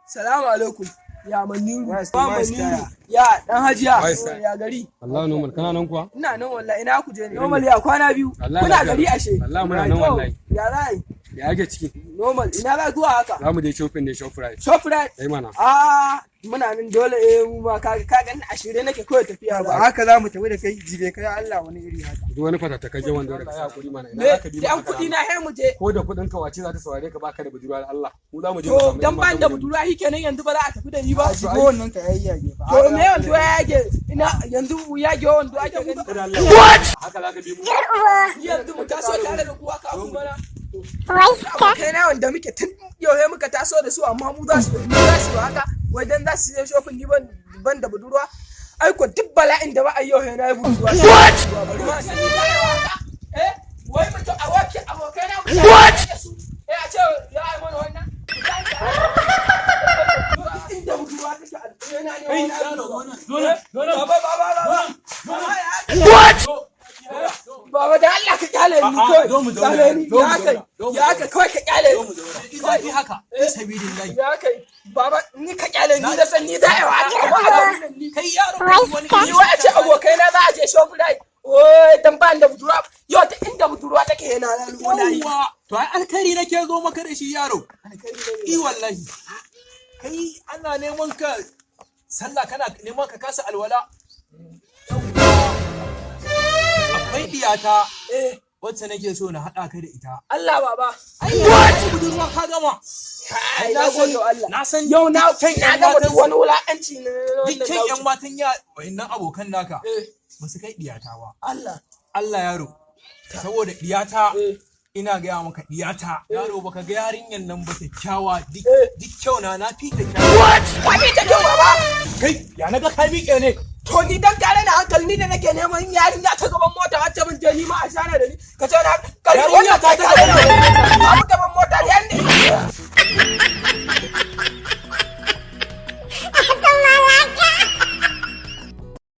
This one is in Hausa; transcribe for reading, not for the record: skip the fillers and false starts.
Salamu alaikum. Ya Maniru. Ba Maniru. Ya dan Hajiya. Ya gari. Allah normal kana nan kuwa? Ina nan wallahi ina ku je ne. Normal ya kwana biyu. Kuna gari ashe. Allah muna nan wallahi. Ya rai. Ya ake ciki? Normal ina za zuwa haka. Za mu je shopping ne Shoprite. Shoprite. Kai mana. Muna nan dole mu ma ka gani a shirye nake kawai tafiya ba. Haka za mu tafi da kai jibe kai Allah wani iri haka. Duk wani fata ta kaje wanda ka ya hakuri mana. Ina zaka bi. Dan kudi na he mu je. Ko da kudin ka wace za ta saurare ka baka da budurwa Allah. Mu za mu je. To dan ban da budurwa shikenan yanzu ba za a tafi da ni ba. Shigo wannan ka yayyage ba. To me wando ya yage? Ina yanzu yage wando ake gani. What? Haka za ka bi mu. Yanzu mu taso tare da kuwa ka kuma na. Wai kai na wanda muke tun yau muka taso da su amma mu za su haka wai dan za su je shopping ni ban da budurwa ai ko duk bala'in da ba a yau na yi budurwa what wai mutum abokai na what a ce ya yi mana wannan inda budurwa take alƙena ne what Baba da Allah ka kyale ni kawai. Ya kai kawai ka kyale ni. Kai haka. Sabidillahi. Ya kai. Baba ni ka kyale ni da san ni da yawa haka. Kai yaro wai Ni wai a ce abokai na za a je Shoprite. Oi dan ban da budurwa. Yau ta inda budurwa take yana nan wallahi. To ai alkhairi nake zo maka da shi yaro. I wallahi. Kai ana neman ka sallah kana neman ka kasa alwala. Akwai diyata wacce nake so na haɗa ka da ita. Allah baba. Ai budurwa ka gama. Ai na gode Allah. Na san yau na gama duk wani wulaƙanci ne. Dukkan yan matan ya wayannan abokan naka ba su kai diyata ba. Allah yaro. Saboda diyata ina gaya maka diyata yaro baka ga yarinyan nan ba kyakkyawa duk kyau na fi ta kyakkyawa. What? Wani ta kyau baba. Kai ya naga kai miƙe ne. To ni dan kare na hankali ni da nake neman yarinya ta gaban mota har ta mun je ni ma a shana da ni ka ce na Yarinya